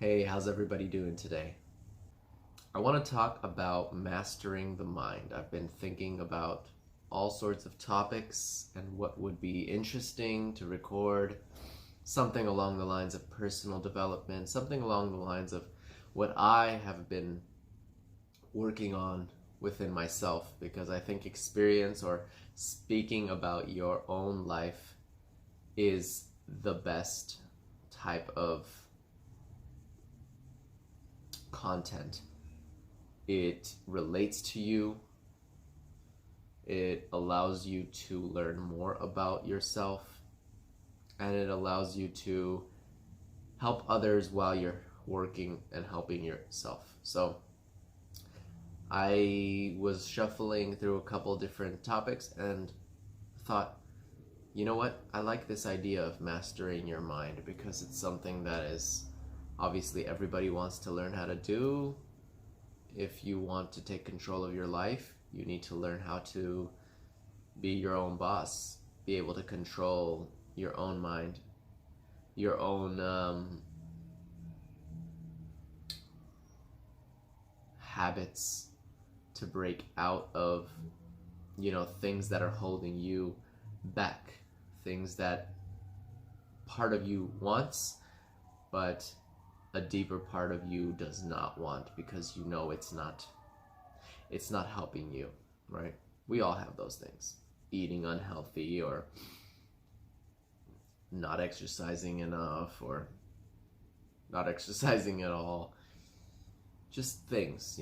Hey, how's everybody doing today? I want to talk about mastering the mind. I've been thinking about all sorts of topics and what would be interesting to record, something along the lines of personal development, something along the lines of what I have been working on within myself, because I think experience or speaking about your own life is the best type of content. It relates to you, it allows you to learn more about yourself, and it allows you to help others while you're working and helping yourself. So I was shuffling through a couple different topics and thought, you know what? I like this idea of mastering your mind because it's something that is obviously everybody wants to learn how to do. If you want to take control of your life, you need to learn how to be your own boss, be able to control your own mind, your own habits, to break out of, things that are holding you back, things that part of you wants, but a deeper part of you does not want because you know it's not helping you, right? We all have those things. Eating unhealthy, or not exercising enough, or not exercising at all. Just things,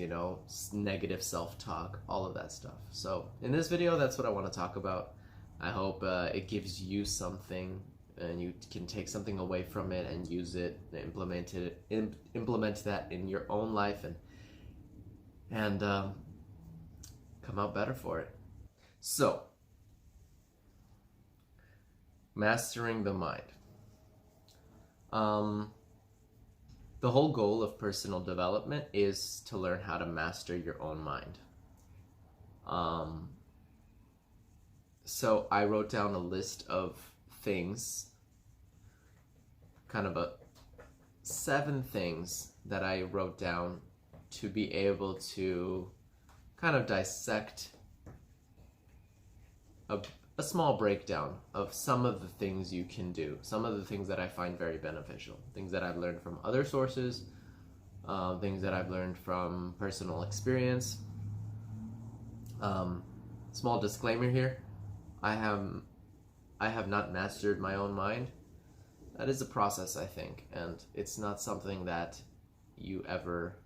negative self-talk, all of that stuff. So in this video, that's what I want to talk about. I hope it gives you something and you can take something away from it and use it, implement that in your own life, and come out better for it. So, mastering the mind. The whole goal of personal development is to learn how to master your own mind. So I wrote down a list of things, kind of 7 things that I wrote down to be able to kind of dissect a small breakdown of some of the things you can do, some of the things that I find very beneficial, things that I've learned from other sources, things that I've learned from personal experience. Small disclaimer here, I have not mastered my own mind. That is a process, I think, and it's not something that you ever,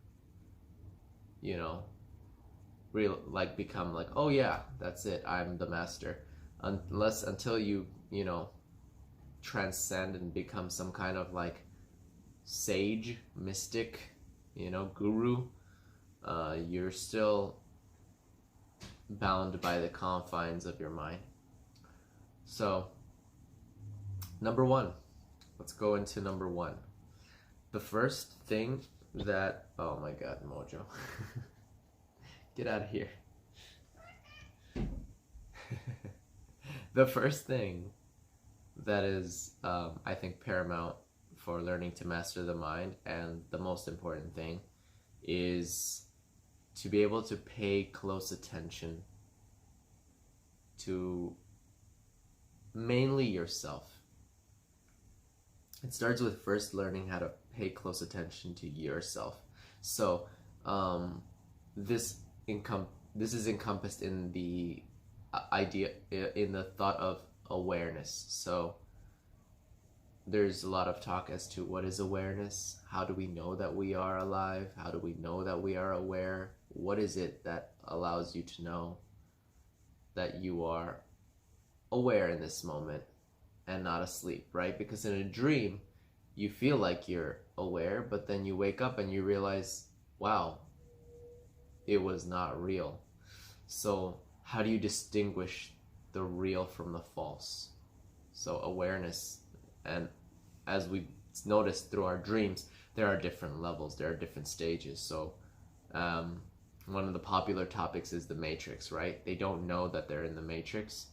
become like, oh yeah, that's it, I'm the master. Until you transcend and become some kind of like sage, mystic, guru, you're still bound by the confines of your mind. So, number 1. Let's go into number 1. The first thing that, oh my god, Mojo. Get out of here. The first thing that is, I think, paramount for learning to master the mind, and the most important thing, is to be able to pay close attention to mainly yourself. It starts with first learning how to pay close attention to yourself. So this is encompassed in the idea, in the thought of awareness. So there's a lot of talk as to what is awareness. How do we know that we are alive? How do we know that we are aware? What is it that allows you to know that you are aware in this moment and not asleep, right? Because in a dream, you feel like you're aware, but then you wake up and you realize, wow, it was not real. So how do you distinguish the real from the false? So awareness, and as we noticed through our dreams, there are different levels, there are different stages. So one of the popular topics is the Matrix, right? They don't know that they're in the Matrix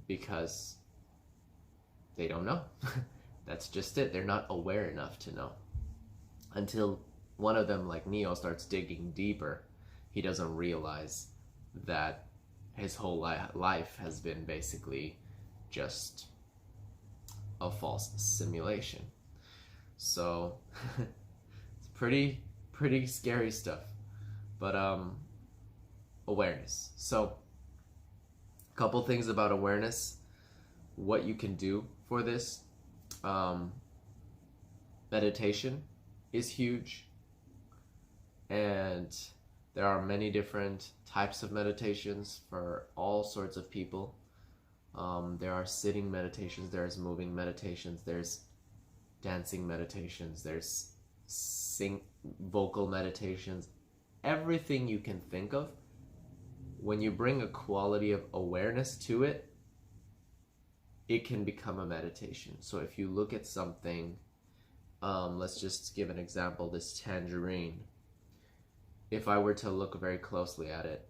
because they don't know. That's just it. They're not aware enough to know. Until one of them, like Neo, starts digging deeper, he doesn't realize that his whole life has been basically just a false simulation. So it's pretty scary stuff. But awareness. So a couple things about awareness, what you can do for this. Meditation is huge, and there are many different types of meditations for all sorts of people. There are sitting meditations, there's moving meditations, there's dancing meditations, there's vocal meditations, everything you can think of. When you bring a quality of awareness to it, it can become a meditation. So if you look at something, let's just give an example, this tangerine. If I were to look very closely at it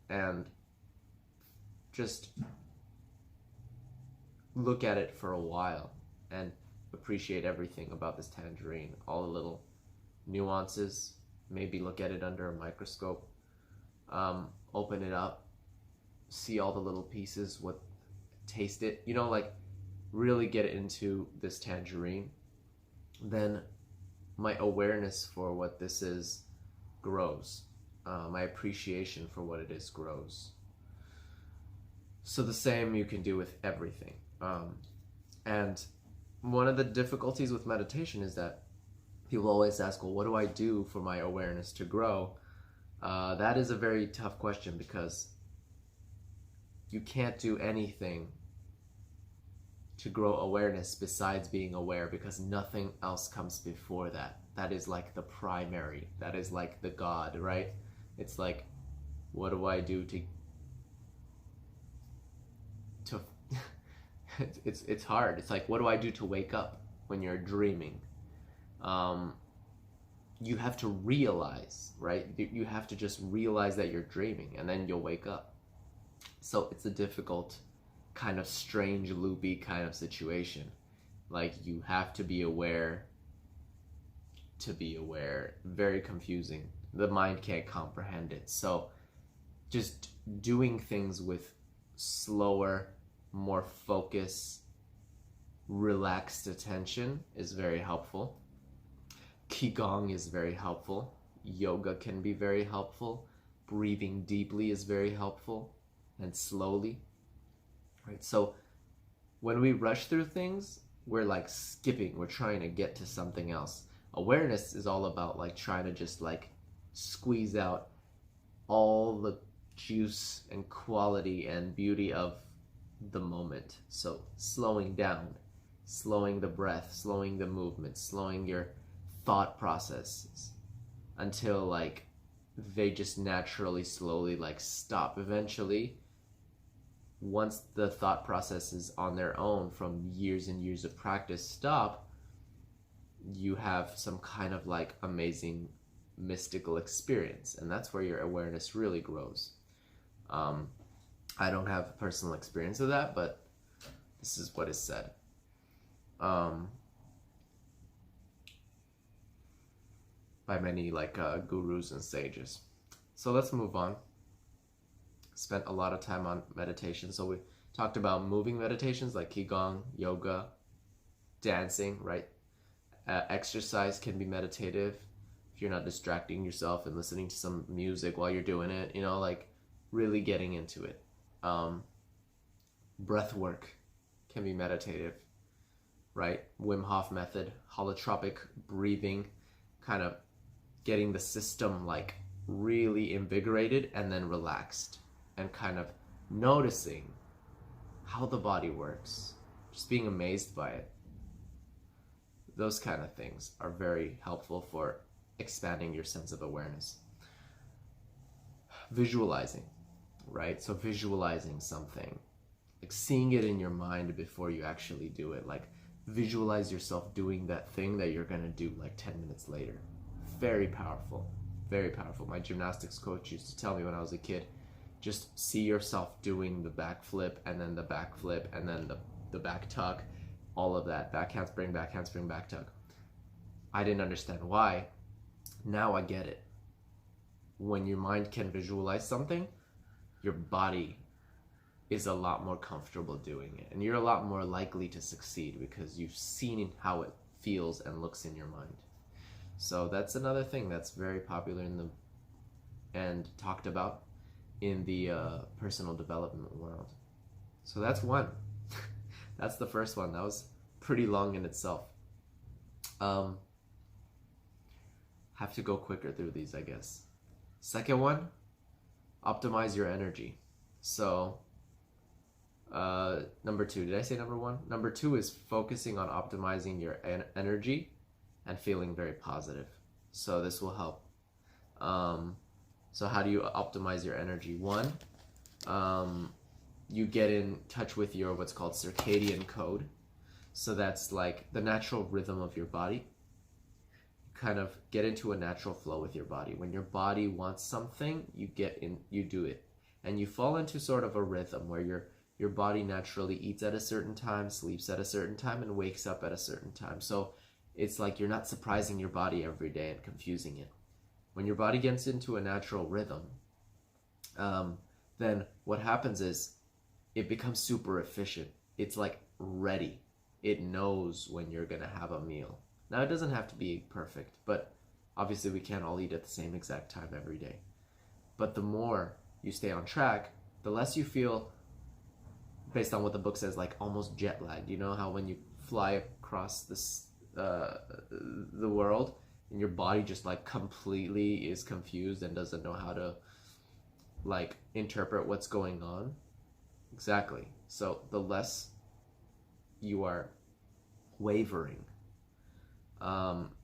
and just look at it for a while and appreciate everything about this tangerine, all the little nuances, maybe look at it under a microscope, open it up, see all the little pieces, taste it, like really get into this tangerine, then my awareness for what this is grows. My appreciation for what it is grows. So the same you can do with everything. And one of the difficulties with meditation is that people always ask, well, what do I do for my awareness to grow? That is a very tough question, because you can't do anything to grow awareness besides being aware, because nothing else comes before that. That is like the primary. That is like the God, right? It's like, what do I do to it's hard. It's like, what do I do to wake up when you're dreaming? You have to realize, right? You have to just realize that you're dreaming, and then you'll wake up. So it's a difficult, kind of strange, loopy kind of situation. Like, you have to be aware to be aware. Very confusing. The mind can't comprehend it. So just doing things with slower, more focus, relaxed attention is very helpful. Qigong is very helpful. Yoga can be very helpful. Breathing deeply is very helpful, and slowly. Right? So when we rush through things, we're like skipping. We're trying to get to something else. Awareness is all about like trying to just like squeeze out all the juice and quality and beauty of the moment. So slowing down, slowing the breath, slowing the movement, slowing your thought processes until like they just naturally slowly like stop. Eventually, once the thought processes on their own from years and years of practice stop, you have some kind of like amazing mystical experience, and that's where your awareness really grows. I don't have personal experience of that, but this is what is said. By many like gurus and sages. So let's move on. Spent a lot of time on meditation. So we talked about moving meditations like Qigong, yoga, dancing, right? Exercise can be meditative if you're not distracting yourself and listening to some music while you're doing it, like really getting into it. Breath work can be meditative, right? Wim Hof method, holotropic breathing, kind of getting the system like really invigorated and then relaxed, and kind of noticing how the body works, just being amazed by it. Those kind of things are very helpful for expanding your sense of awareness. Visualizing, right? So visualizing something, like seeing it in your mind before you actually do it. Like visualize yourself doing that thing that you're gonna do like 10 minutes later. Very powerful, very powerful. My gymnastics coach used to tell me when I was a kid, just see yourself doing the back flip and then the back flip and then the back tuck all of that. Back handspring, back tug. I didn't understand why. Now I get it. When your mind can visualize something, your body is a lot more comfortable doing it. And you're a lot more likely to succeed because you've seen how it feels and looks in your mind. So that's another thing that's very popular and talked about in the personal development world. So that's one. That's the first one. That was pretty long in itself. Have to go quicker through these, I guess. Second one, optimize your energy. So number two, did I say number one? Number two is focusing on optimizing your energy and feeling very positive. So this will help. So how do you optimize your energy? One, you get in touch with your what's called circadian code. So that's like the natural rhythm of your body. Kind of get into a natural flow with your body. When your body wants something, you do it. And you fall into sort of a rhythm where your body naturally eats at a certain time, sleeps at a certain time, and wakes up at a certain time. So it's like you're not surprising your body every day and confusing it. When your body gets into a natural rhythm, then what happens is it becomes super efficient. It's like ready. It knows when you're gonna have a meal. Now, it doesn't have to be perfect, but obviously we can't all eat at the same exact time every day. But the more you stay on track, the less you feel, based on what the book says, like almost jet lagged. You know how when you fly across the world and your body just like completely is confused and doesn't know how to like interpret what's going on? Exactly. So the less you are wavering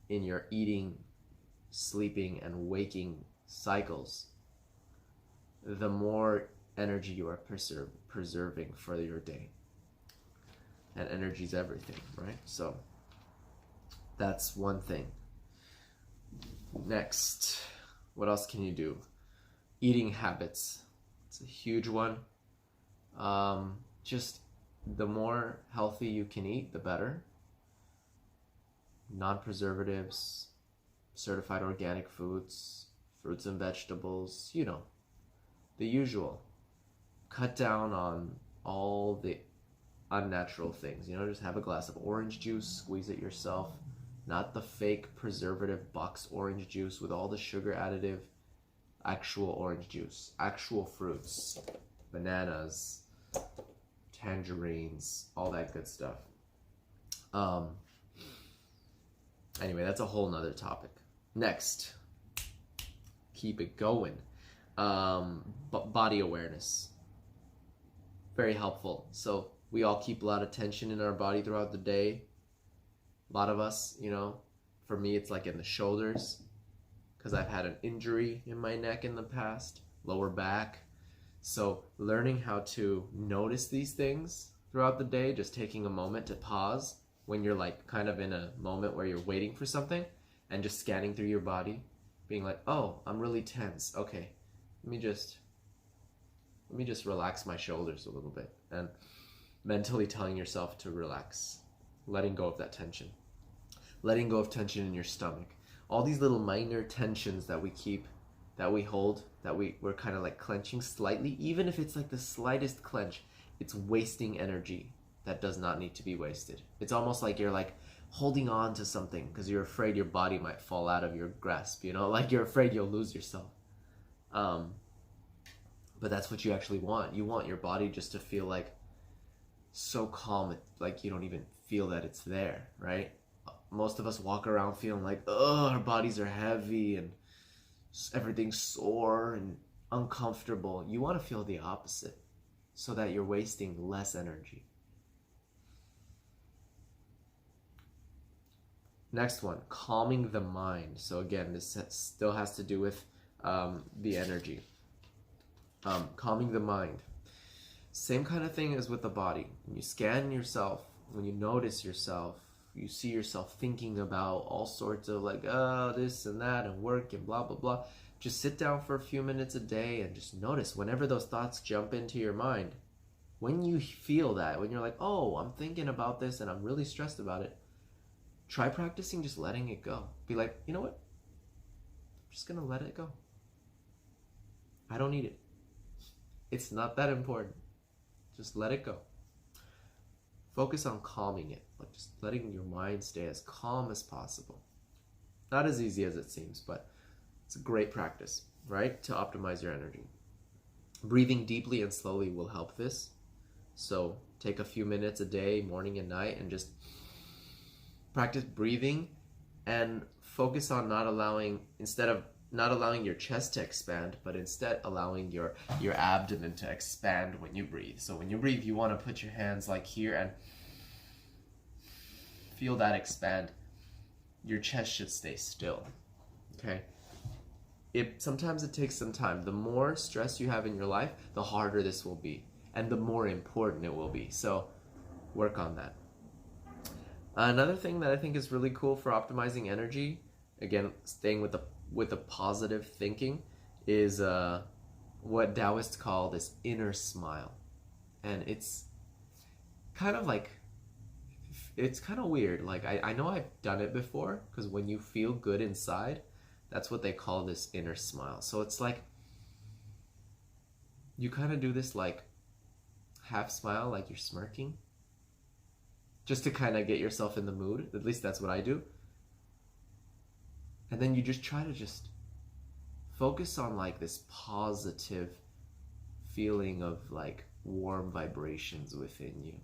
in your eating, sleeping, and waking cycles, the more energy you are preserving for your day. And energy is everything, right? So that's one thing. Next, what else can you do? Eating habits. It's a huge one. Just the more healthy you can eat, the better. Non-preservatives, certified organic foods, fruits and vegetables, the usual. Cut down on all the unnatural things. Just have a glass of orange juice, squeeze it yourself, not the fake preservative box orange juice with all the sugar additive. Actual orange juice, actual fruits, bananas, tangerines, all that good stuff. Anyway, that's a whole nother topic. Next, keep it going. Body awareness. Very helpful. So we all keep a lot of tension in our body throughout the day. A lot of us, for me, it's like in the shoulders, because I've had an injury in my neck in the past, lower back. So learning how to notice these things throughout the day, just taking a moment to pause when you're like kind of in a moment where you're waiting for something and just scanning through your body, being like, oh, I'm really tense. Okay, let me just relax my shoulders a little bit, and mentally telling yourself to relax, letting go of that tension, letting go of tension in your stomach. All these little minor tensions that we keep, that we hold, that we're kind of like clenching slightly, even if it's like the slightest clench, it's wasting energy that does not need to be wasted. It's almost like you're like holding on to something because you're afraid your body might fall out of your grasp, like you're afraid you'll lose yourself. But that's what you actually want. You want your body just to feel like so calm, like you don't even feel that it's there, right? Most of us walk around feeling like, oh, our bodies are heavy and everything's sore and uncomfortable. You want to feel the opposite so that you're wasting less energy. Next one, calming the mind. So again, this still has to do with the energy. Calming the mind. Same kind of thing as with the body. When you scan yourself, when you notice yourself, you see yourself thinking about all sorts of like, this and that and work and blah, blah, blah. Just sit down for a few minutes a day and just notice whenever those thoughts jump into your mind, when you feel that, when you're like, oh, I'm thinking about this and I'm really stressed about it, try practicing just letting it go. Be like, you know what? I'm just gonna let it go. I don't need it. It's not that important. Just let it go. Focus on calming it, like just letting your mind stay as calm as possible. Not as easy as it seems, but it's a great practice, right? To optimize your energy. Breathing deeply and slowly will help this. So take a few minutes a day, morning and night, and just practice breathing and focus on instead of not allowing your chest to expand, but instead allowing your abdomen to expand when you breathe. So when you breathe, you want to put your hands like here and feel that expand. Your chest should stay still, okay? Sometimes it takes some time. The more stress you have in your life, the harder this will be, and the more important it will be. So work on that. Another thing that I think is really cool for optimizing energy, again, staying with the positive thinking, is what Taoists call this inner smile. And it's kind of like, it's kind of weird. Like, I know I've done it before, because when you feel good inside, that's what they call this inner smile. So it's like, you kind of do this like half smile, like you're smirking, just to kind of get yourself in the mood. At least that's what I do. And then you just try to just focus on like this positive feeling of like warm vibrations within you.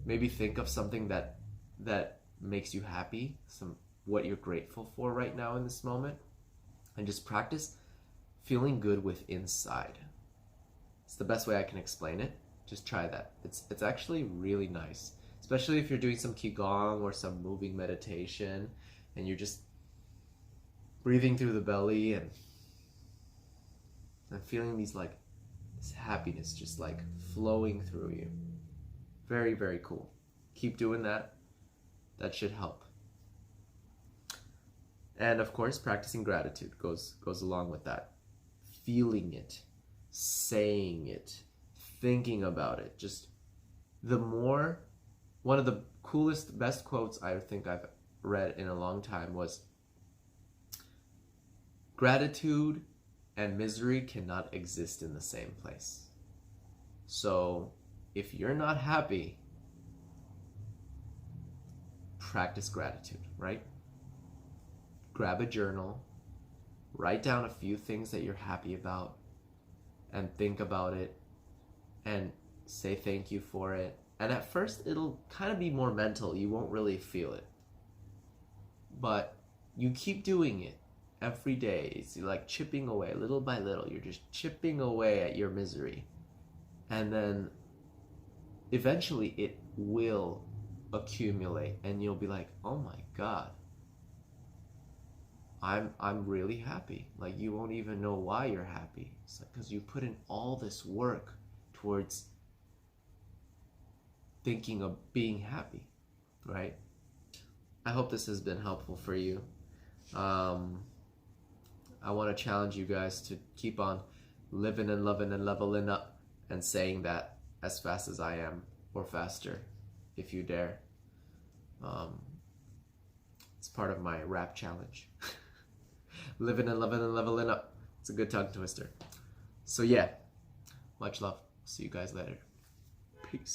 Maybe think of something that makes you happy, what you're grateful for right now in this moment, and just practice feeling good with inside. It's the best way I can explain it. Just try that. It's actually really nice, especially if you're doing some qigong or some moving meditation and you're just breathing through the belly and feeling this happiness just like flowing through you. Very, very cool. Keep doing that. That should help. And of course, practicing gratitude goes along with that. Feeling it, saying it, thinking about it. Just one of the coolest, best quotes I think I've read in a long time was, gratitude and misery cannot exist in the same place. So if you're not happy, practice gratitude, right? Grab a journal, write down a few things that you're happy about, and think about it, and say thank you for it. And at first, it'll kind of be more mental. You won't really feel it. But you keep doing it every day. It's like chipping away, little by little. You're just chipping away at your misery. And then eventually it will accumulate, and you'll be like, oh my God, I'm really happy. Like, you won't even know why you're happy. It's like, because you put in all this work towards thinking of being happy, right? I hope this has been helpful for you. I want to challenge you guys to keep on living and loving and leveling up and saying that as fast as I am, or faster, if you dare. It's part of my rap challenge. Living and loving and leveling up. It's a good tongue twister. So yeah, much love. See you guys later. Peace.